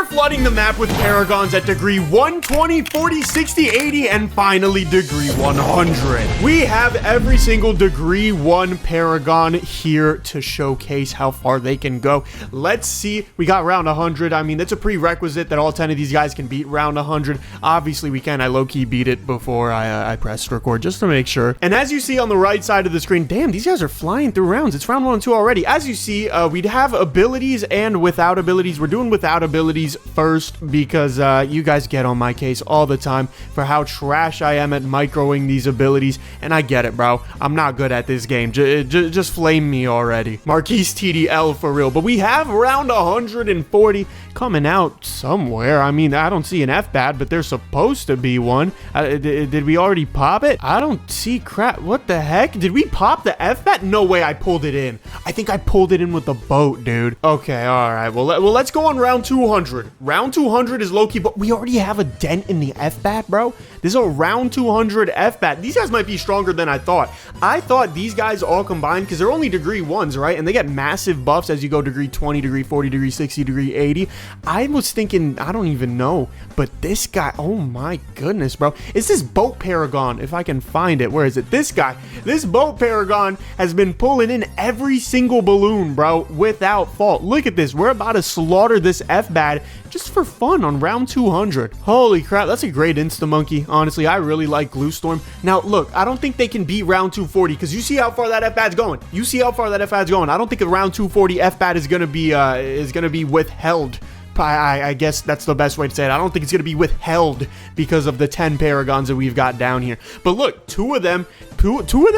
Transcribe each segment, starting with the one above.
are flooding the map with Paragons at degree 120, 40, 60, 80, and finally degree 100. We have every single degree 1 Paragon here to showcase how far they can go. Let's see. We got round 100. I mean, that's a prerequisite that all 10 of these guys can beat round 100. Obviously, we can. I low-key beat it before I pressed record just to make sure. And as you see on the right side of the screen, damn, these guys are flying through rounds. It's round 1 and 2 already. As you see, we'd have abilities and without abilities. We're doing without abilities first because you guys get on my case all the time for how trash I am at microing these abilities, and I get it, bro. I'm not good at this game. Just flame me already. Marquise TDL for real. But we have round 140 coming out somewhere. I mean, I don't see an F-Bat, but there's supposed to be one. Did we already pop it? I don't see crap. What the heck? Did we pop the F-Bat? No way I pulled it in. I think I pulled it in with the boat, dude. Okay, all right. Well, let's go on round 200. Round 200 is low-key, but we already have a dent in the F-Bat, bro. This is a round 200 F-Bat. These guys might be stronger than I thought. I thought these guys all combined, because they're only degree 1s, right? And they get massive buffs as you go degree 20, degree 40, degree 60, degree 80. I was thinking, I don't even know, but this guy, oh my goodness, bro. It's this boat Paragon, if I can find it. Where is it? This guy, this boat Paragon has been pulling in every single balloon, bro, without fault. Look at this. We're about to slaughter this F-Bat just for fun on round 200. Holy crap, that's a great insta-monkey. Honestly, I really like Glue Storm. Now, look, I don't think they can beat round 240 because you see how far that F-Bat's going. You see how far that F-Bat's going. I don't think a round 240 F-Bat is gonna be withheld. I guess that's the best way to say it. I don't think it's going to be withheld because of the 10 Paragons that we've got down here. But look, two of them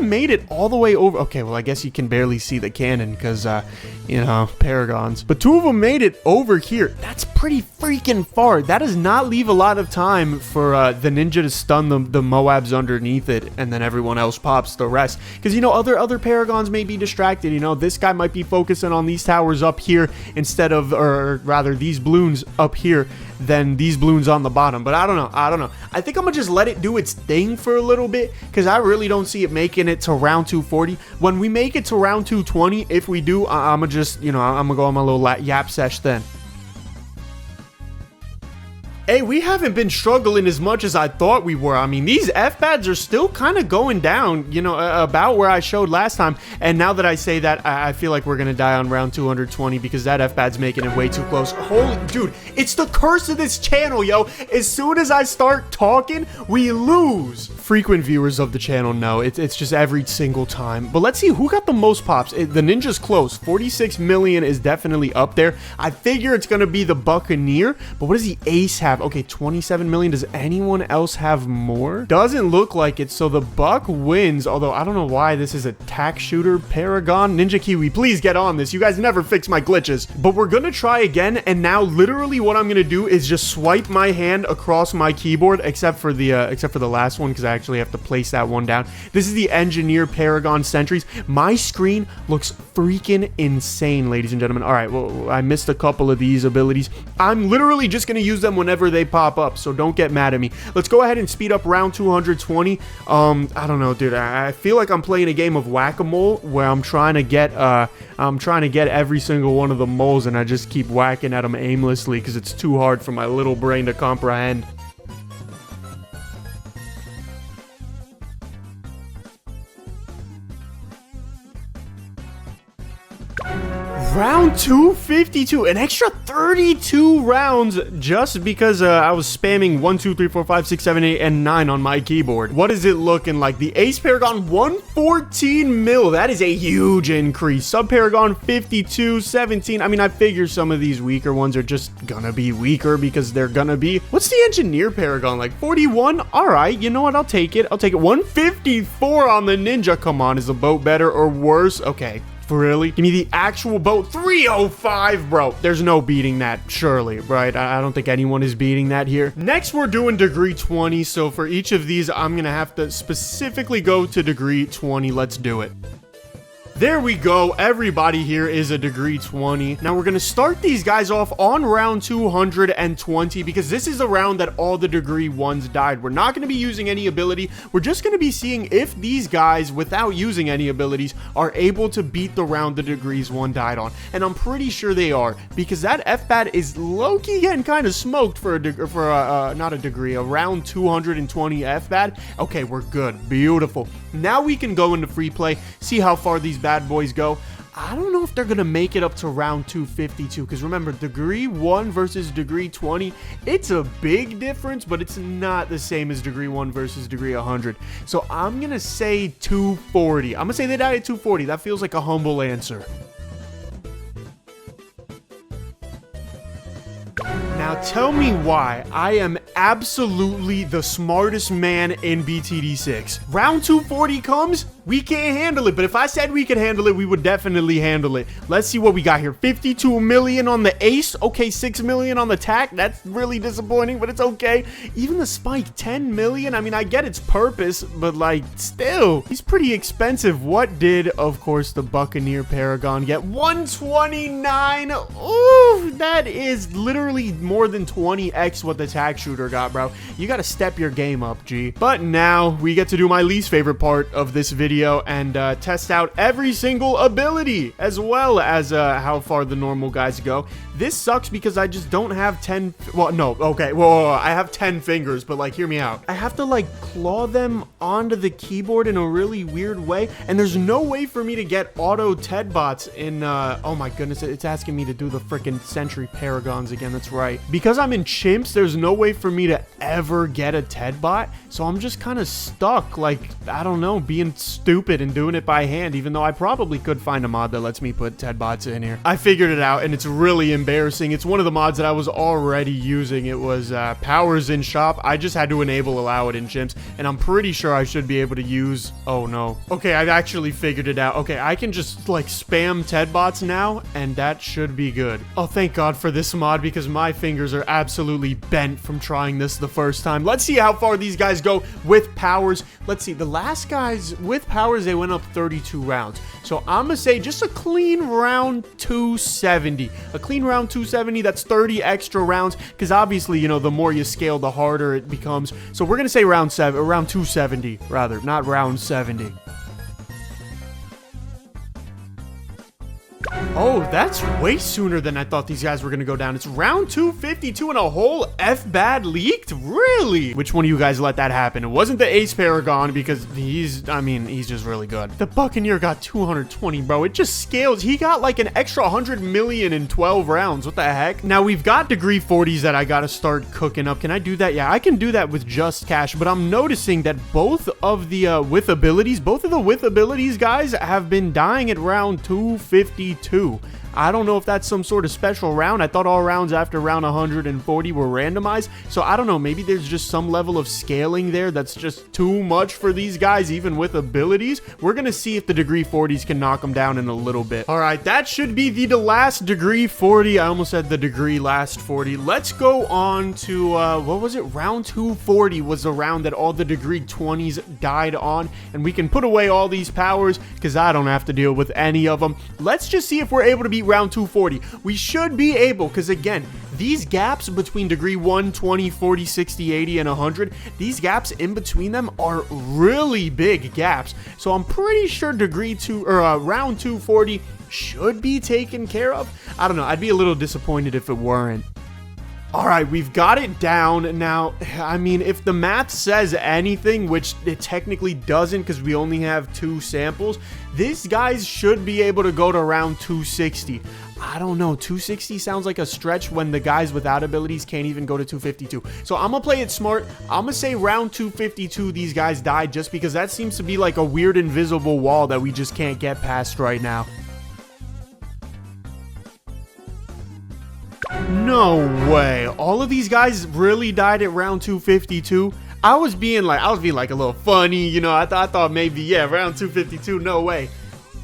made it all the way over. Okay, well, I guess you can barely see the cannon because, you know, Paragons. But 2 of them made it over here. That's pretty freaking far. That does not leave a lot of time for the ninja to stun the Moabs underneath it, and then everyone else pops the rest. Because, you know, other Paragons may be distracted. You know, this guy might be focusing on these towers up here instead of, or rather, these balloons up here than these balloons on the bottom. But I don't know. I think I'm gonna just let it do its thing for a little bit because I really don't see it making it to round 240. When we make it to round 220, if we do, I'm gonna just, you know, I'm gonna go on my little yap sesh then. Hey, we haven't been struggling as much as I thought we were. I mean, these F-Bats are still kind of going down, you know, about where I showed last time. And now that I say that, I feel like we're going to die on round 220 because that F-Bat's making it way too close. Holy, dude, it's the curse of this channel, yo. As soon as I start talking, we lose. Frequent viewers of the channel know it's just every single time. But let's see who got the most pops. The Ninja's close. 46 million is definitely up there. I figure it's going to be the Buccaneer. But what does the Ace have? Okay, 27 million. Does anyone else have more? Doesn't look like it. So the Buck wins. Although I don't know why this is a tack shooter Paragon. Ninja Kiwi, please get on this. You guys never fix my glitches. But we're going to try again. And now literally what I'm going to do is just swipe my hand across my keyboard, except for the last one, because I actually have to place that one down. This is the Engineer Paragon Sentries. My screen looks freaking insane, ladies and gentlemen. All right, well, I missed a couple of these abilities. I'm literally just going to use them whenever they pop up, so don't get mad at me. Let's go ahead and speed up round 220. I don't know, dude. I feel like I'm playing a game of whack-a-mole where I'm trying to get every single one of the moles, and I just keep whacking at them aimlessly because it's too hard for my little brain to comprehend. Round 252, an extra 32 rounds just because I was spamming 1, 2, 3, 4, 5, 6, 7, 8, and 9 on my keyboard. What is it looking like? The Ace Paragon, 114 mil. That is a huge increase. Sub Paragon, 52, 17. I mean, I figure some of these weaker ones are just gonna be weaker because they're gonna be. What's the Engineer Paragon like? 41? All right, you know what? I'll take it. 154 on the Ninja. Come on, is the boat better or worse? Okay. Really? Give me the actual boat. 305, bro. There's no beating that, surely, right? I don't think anyone is beating that here. Next, we're doing degree 20. So for each of these, I'm going to have to specifically go to degree 20. Let's do it. There we go. Everybody here is a degree 20. Now we're going to start these guys off on round 220 because this is a round that all the degree 1s died. We're not going to be using any ability. We're just going to be seeing if these guys, without using any abilities, are able to beat the round the degrees 1 died on. And I'm pretty sure they are because that F-Bat is low-key getting kind of smoked for a round 220 F-Bat. Okay, we're good. Beautiful. Now we can go into free play, see how far these bad boys go. I don't know if they're going to make it up to round 252 because remember, degree 1 versus degree 20, it's a big difference, but it's not the same as degree 1 versus degree 100. So I'm going to say 240. I'm going to say they died at 240. That feels like a humble answer. Now tell me why I am absolutely the smartest man in BTD6. Round 240 comes, we can't handle it, but if I said we could handle it, we would definitely handle it. Let's see what we got here. 52 million on the ace. Okay, 6 million on the tack. That's really disappointing, but it's okay. Even the spike, 10 million. I mean, I get its purpose, but like, still, he's pretty expensive. What did, of course, the Buccaneer Paragon get? 129. Ooh, that is literally more than 20x what the tack shooter got, bro. You got to step your game up, G. But now we get to do my least favorite part of this video and test out every single ability as well as how far the normal guys go. This sucks because I just don't have 10. Well, no. Okay. Well, I have 10 fingers, but like, hear me out. I have to like claw them onto the keyboard in a really weird way. And there's no way for me to get auto TED bots in, oh my goodness, it's asking me to do the freaking Sentry Paragons again. That's right. Because I'm in chimps, there's no way for me to ever get a TED bot. So I'm just kind of stuck, like, I don't know, being stupid and doing it by hand, even though I probably could find a mod that lets me put TED bots in here. I figured it out, and it's really embarrassing. It's one of the mods that I was already using. It was powers in shop. I just had to allow it in chimps, and I'm pretty sure I should be able to use... Oh, no. Okay, I've actually figured it out. Okay, I can just, like, spam TED bots now, and that should be good. Oh, thank God for this mod, because my fingers are absolutely bent from trying this the first time. Let's see how far these guys go with powers. Let's see. The last guys with powers, they went up 32 rounds. So I'm gonna say just a clean round 270. A clean round 270, that's 30 extra rounds, because obviously, you know, the more you scale, the harder it becomes. So we're gonna say round 270, rather, not round 70. Oh, that's way sooner than I thought these guys were going to go down. It's round 252 and a whole F-Bad leaked? Really? Which one of you guys let that happen? It wasn't the Ace Paragon because he's just really good. The Buccaneer got 220, bro. It just scales. He got like an extra 100 million in 12 rounds. What the heck? Now, we've got degree 40s that I got to start cooking up. Can I do that? Yeah, I can do that with just cash, but I'm noticing that both of the with abilities guys have been dying at round 252. I don't know if that's some sort of special round. I thought all rounds after round 140 were randomized. So I don't know. Maybe there's just some level of scaling there that's just too much for these guys, even with abilities. We're going to see if the degree 40s can knock them down in a little bit. All right, that should be the last degree 40. I almost said the degree last 40. Let's go on to, what was it? Round 240 was the round that all the degree 20s died on. And we can put away all these powers because I don't have to deal with any of them. Let's just see if we're able to beat round 240. We should be able, because again, these gaps between degree 1, 20, 40, 60, 80, and 100, these gaps in between them are really big gaps. So I'm pretty sure degree 2 or round 240 should be taken care of. I don't know. I'd be a little disappointed if it weren't. All right, we've got it down. Now, I mean, if the math says anything, which it technically doesn't because we only have 2 samples, these guys should be able to go to round 260. I don't know. 260 sounds like a stretch when the guys without abilities can't even go to 252. So I'm going to play it smart. I'm going to say round 252 these guys died just because that seems to be like a weird invisible wall that we just can't get past right now. No way. All of these guys really died at round 252. I was being like a little funny, you know. I thought maybe, yeah, round 252. No way.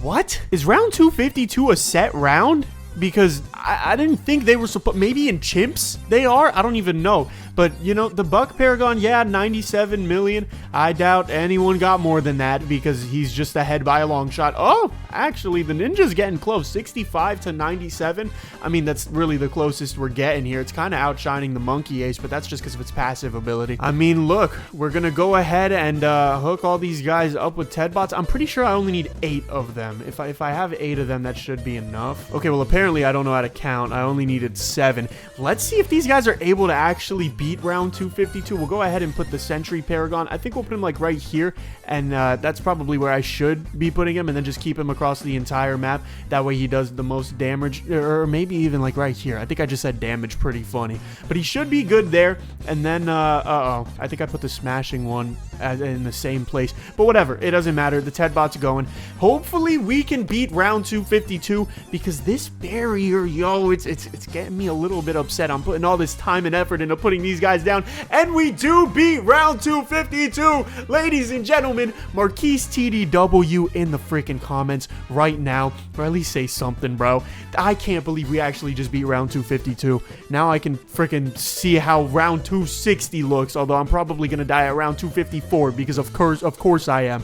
What? Is round 252 a set round? because I didn't think they were supposed, maybe in chimps they are, I don't even know. But, you know, the Buck Paragon, yeah, 97 million. I doubt anyone got more than that because he's just ahead by a long shot. Oh, actually, the Ninja's getting close, 65 to 97. I mean, that's really the closest we're getting here. It's kind of outshining the Monkey Ace, but that's just because of its passive ability. I mean, look, we're going to go ahead and hook all these guys up with Ted bots. I'm pretty sure I only need 8 of them. If I have 8 of them, that should be enough. Okay, well, apparently I don't know how to count. I only needed 7. Let's see if these guys are able to actually beat round 252. We'll go ahead and put the Sentry Paragon. I think we'll put him like right here, and that's probably where I should be putting him, and then just keep him across the entire map. That way he does the most damage, or maybe even like right here. I think I just said damage, pretty funny, but he should be good there. And then I think I put the smashing one in the same place, but whatever, it doesn't matter. The Ted bot's going. Hopefully we can beat round 252, because this barrier, yo, it's getting me a little bit upset. I'm putting all this time and effort into putting these guys down, and we do beat round 252. Ladies and gentlemen, Marquise TDW in the freaking comments right now, or at least say something, bro. I can't believe we actually just beat round 252. Now I can freaking see how round 260 looks, although I'm probably gonna die at round 254 because of course I am.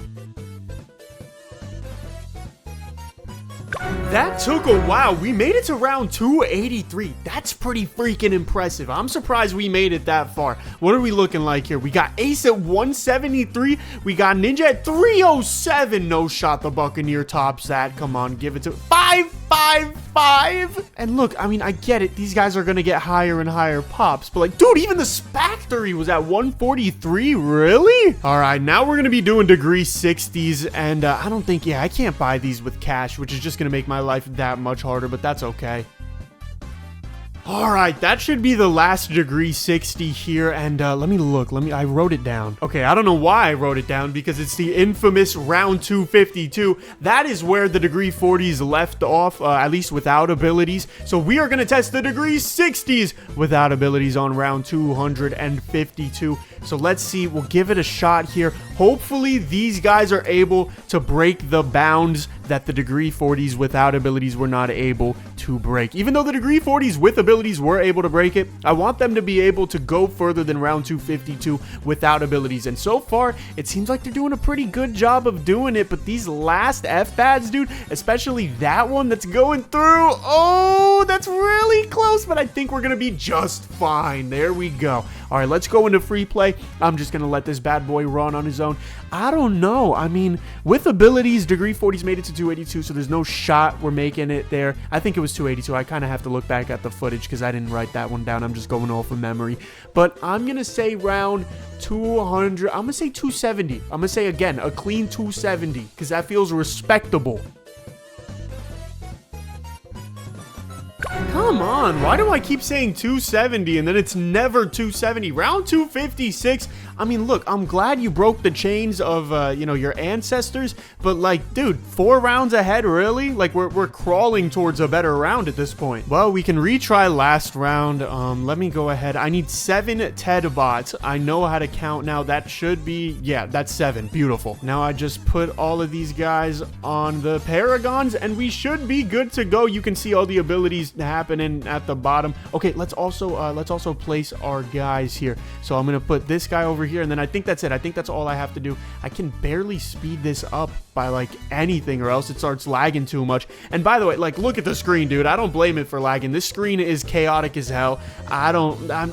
That took a while. We made it to round 283. That's pretty freaking impressive. I'm surprised we made it that far. What are we looking like here? We got Ace at 173. We got Ninja at 307. No shot. The Buccaneer tops that. Come on, give it to 555. And look, I mean, I get it. These guys are going to get higher and higher pops. But like, dude, even the Spectre was at 143. Really? All right, now we're going to be doing degree 60s. And I don't think, yeah, I can't buy these with cash, which is just going to make my life that much harder, but that's okay. All right, that should be the last degree 60 here, and let me look. I wrote it down. Okay, I don't know why I wrote it down, because it's the infamous round 252. That is where the degree 40s left off, at least without abilities. So we are going to test the degree 60s without abilities on round 252. So let's see. We'll give it a shot here. Hopefully these guys are able to break the bounds that the degree 40s without abilities were not able to break. Even though the degree 40s with abilities were able to break it, I want them to be able to go further than round 252 without abilities. And so far, it seems like they're doing a pretty good job of doing it. But these last F-pads, dude, especially that one that's going through, oh, that's really close. But I think we're going to be just fine. There we go. All right, let's go into free play. I'm just going to let this bad boy run on his own. I don't know. I mean, with abilities, degree 40s made it to 282, so there's no shot we're making it there. I think it was 282. I kind of have to look back at the footage because I didn't write that one down. I'm just going off of memory. But I'm going to say round 200. I'm going to say 270. I'm going to say, again, a clean 270 because that feels respectable. Come on, why do I keep saying 270 and then it's never 270? Round 256. I mean, look, I'm glad you broke the chains of, you know, your ancestors, but like, dude, 4 rounds ahead, really? Like, we're crawling towards a better round at this point. Well, we can retry last round. Let me go ahead. I need 7 Ted bots. I know how to count now. That should be, yeah, that's 7. Beautiful. Now I just put all of these guys on the Paragons, and we should be good to go. You can see all the abilities happening at the bottom. Okay, let's also place our guys here. So I'm gonna put this guy over here, and then I think that's it. I think that's all I have to do. I can barely speed this up by like anything, or else it starts lagging too much. And by the way, like, look at the screen, dude. I don't blame it for lagging. This screen is chaotic as hell.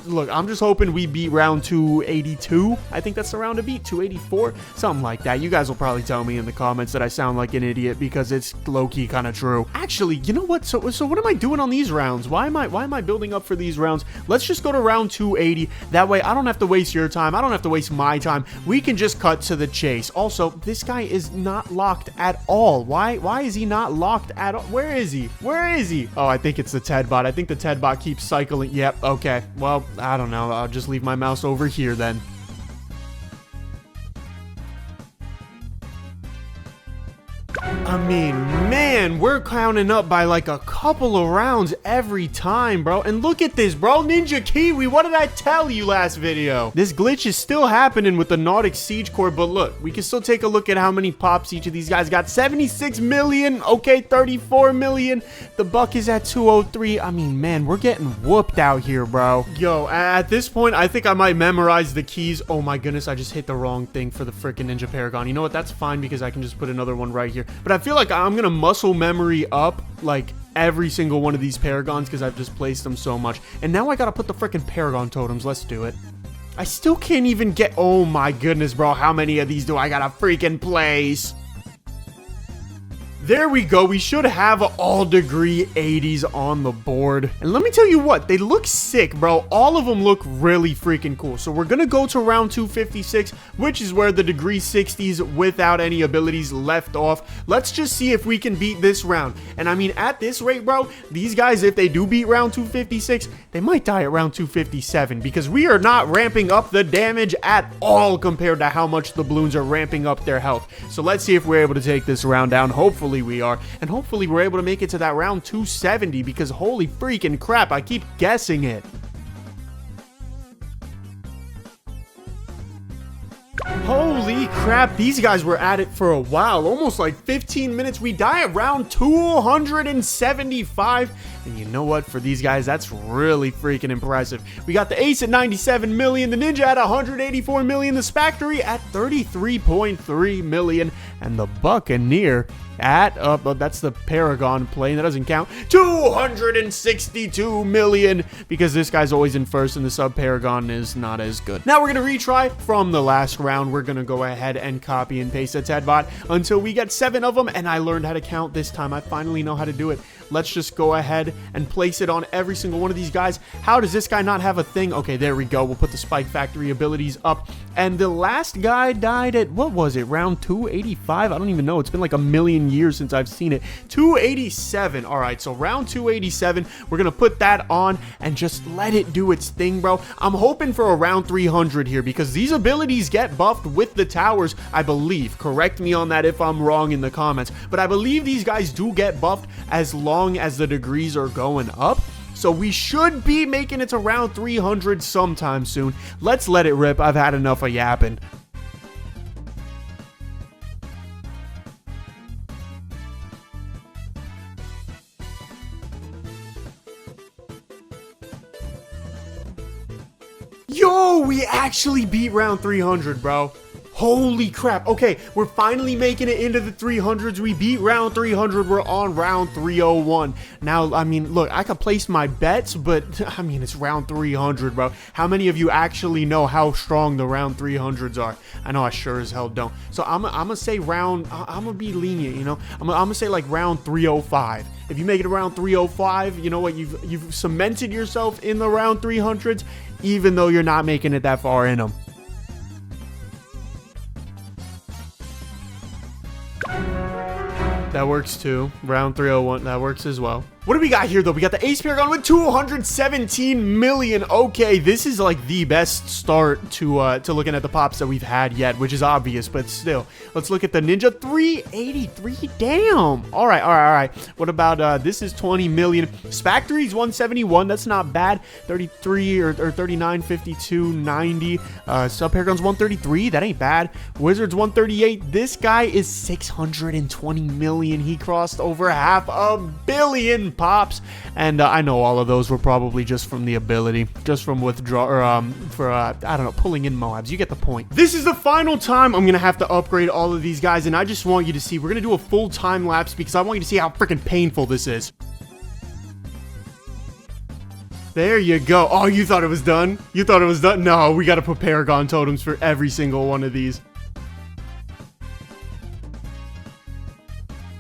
Look, I'm just hoping we beat round 282. I think that's the round to beat, 284, something like that. You guys will probably tell me in the comments that I sound like an idiot because it's low-key kind of true. Actually, you know what? So what am I doing on these rounds? Why am I building up for these rounds? Let's just go to round 280. That way I don't have to waste your time. I don't have to waste my time. We can just cut to the chase. Also, this guy is not locked at all. Why is he not locked at all? Where is he? Where is he? Oh, I think it's the Ted bot. I think the Ted bot keeps cycling. Yep, okay. Well, I don't know. I'll just leave my mouse over here then. I mean, man, and we're counting up by like a couple of rounds every time, bro. And look at this, bro. Ninja Kiwi, what did I tell you last video? This glitch is still happening with the Nautic Siege Core, but look, we can still take a look at how many pops each of these guys got. 76 million, okay, 34 million. The buck is at 203. I mean, man, we're getting whooped out here, bro. Yo, at this point, I think I might memorize the keys. Oh my goodness, I just hit the wrong thing for the freaking Ninja Paragon. You know what? That's fine because I can just put another one right here. But I feel like I'm gonna muscle memory up like every single one of these Paragons because I've just placed them so much. And now I gotta put the freaking Paragon totems. Let's do it. I still can't even get... Oh my goodness, bro. How many of these do I gotta freaking place? There we go. We should have all degree 80s on the board. And let me tell you what, they look sick, bro. All of them look really freaking cool. So we're gonna go to round 256, which is where the degree 60s without any abilities left off. Let's just see if we can beat this round. And I mean, at this rate, bro, these guys, if they do beat round 256, they might die at round 257 because we are not ramping up the damage at all compared to how much the balloons are ramping up their health. So let's see if we're able to take this round down. Hopefully we are, and hopefully we're able to make it to that round 270 because holy freaking crap, I keep guessing it. Holy crap, these guys were at it for a while, almost like 15 minutes. We die at round 275. And you know what? For these guys, that's really freaking impressive. We got the Ace at 97 million, the Ninja at 184 million, the Spactory at 33.3 million, and the Buccaneer at, that's the Paragon plane, that doesn't count, 262 million, because this guy's always in first and the sub Paragon is not as good. Now we're going to retry from the last round. We're going to go ahead and copy and paste the Tedbot until we get 7 of them, and I learned how to count this time. I finally know how to do it. Let's just go ahead and place it on every single one of these guys. How does this guy not have a thing? Okay, there we go. We'll put the Spike Factory abilities up. And the last guy died at, what was it, round 285? I don't even know. It's been like a million years since I've seen it. 287. All right, so round 287, we're going to put that on and just let it do its thing, bro. I'm hoping for a round 300 here because these abilities get buffed with the towers, I believe. Correct me on that if I'm wrong in the comments. But I believe these guys do get buffed as long as the degrees are going up. So we should be making it to round 300 sometime soon. Let's let it rip. I've had enough of yapping. Yo, we actually beat round 300, bro. Holy crap. Okay, we're finally making it into the 300s. We beat round 300. We're on round 301. Now, I mean, look, I could place my bets, but, I mean, it's round 300, bro. How many of you actually know how strong the round 300s are? I know I sure as hell don't. So I'm gonna say round, I'm gonna be lenient, you know? I'm gonna say like round 305. If you make it around 305, you know what? You've cemented yourself in the round 300s, even though you're not making it that far in them. That works too. Round 301, that works as well. What do we got here, though? We got the Ace Paragon with 217 million. Okay, this is like the best start to looking at the pops that we've had yet, which is obvious, but still. Let's look at the Ninja. 383. Damn. All right. What about this is 20 million. Spactory's 171. That's not bad. 33 or 39, 52, 90. Sub Paragon's 133. That ain't bad. Wizard's 138. This guy is 620 million. He crossed over $500 million pops, and I know all of those were probably just from the ability, just from withdraw, or I don't know, pulling in Moabs. You get the point. This is the final time I'm gonna have to upgrade all of these guys, and I just want you to see. We're gonna do a full time lapse because I want you to see how freaking painful this is. There you go. Oh, you thought it was done? You thought it was done? No, we gotta put Paragon totems for every single one of these.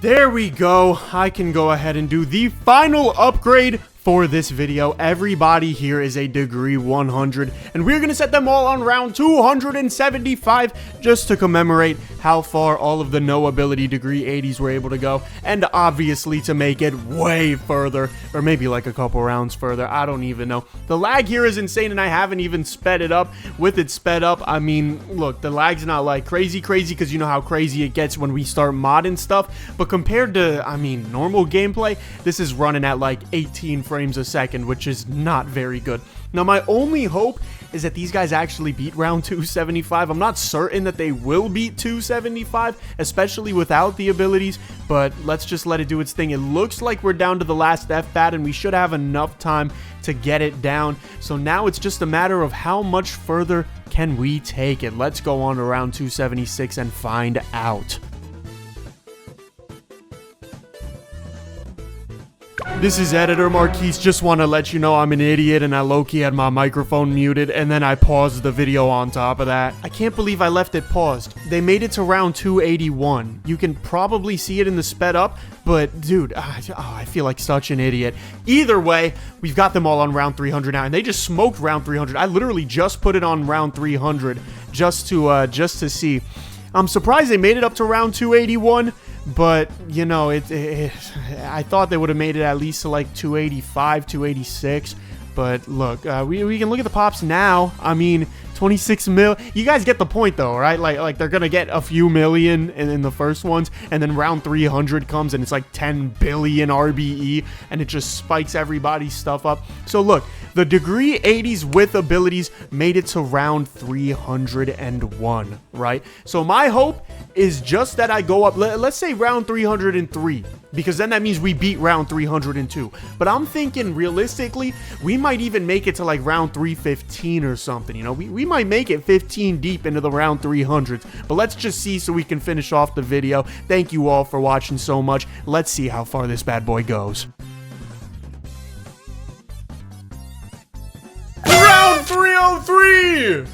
There we go. I can go ahead and do the final upgrade for this video. Everybody here is a degree 100, and we're gonna set them all on round 275 just to commemorate how far all of the no ability degree 80s were able to go, and obviously to make it way further, or maybe like a couple rounds further. I don't even know. The lag here is insane, and I haven't even sped it up. With it sped up, I mean, look, the lag's not like crazy because you know how crazy it gets when we start modding stuff, but compared to, I mean, normal gameplay, this is running at like 18 frames a second, which is not very good. Now, my only hope is that these guys actually beat round 275. I'm not certain that they will beat 275, especially without the abilities, but let's just let it do its thing. It looks like we're down to the last F-bat, and we should have enough time to get it down. So now it's just a matter of how much further can we take it. Let's go on to round 276 and find out. This is Editor Marquise. Just want to let you know I'm an idiot and I low-key had my microphone muted, and then I paused the video on top of that. I can't believe I left it paused. They made it to round 281. You can probably see it in the sped up, but dude, I feel like such an idiot. Either way, we've got them all on round 300 now, and they just smoked round 300. I literally just put it on round 300 just to see. I'm surprised they made it up to round 281. But, you know, I thought they would have made it at least to like 285, 286. But look, we can look at the pops now. I mean, 26 mil. You guys get the point though, right? Like they're gonna get a few million in the first ones, and then round 300 comes and it's like 10 billion RBE, and it just spikes everybody's stuff up. So look, the degree 80s with abilities made it to round 301, right? So my hope is just that I go up, let's say round 303, because then that means we beat round 302. But I'm thinking realistically, we might even make it to like round 315 or something, you know? We might make it 15 deep into the round 300s, but let's just see so we can finish off the video. Thank you all for watching so much. Let's see how far this bad boy goes. Round 303!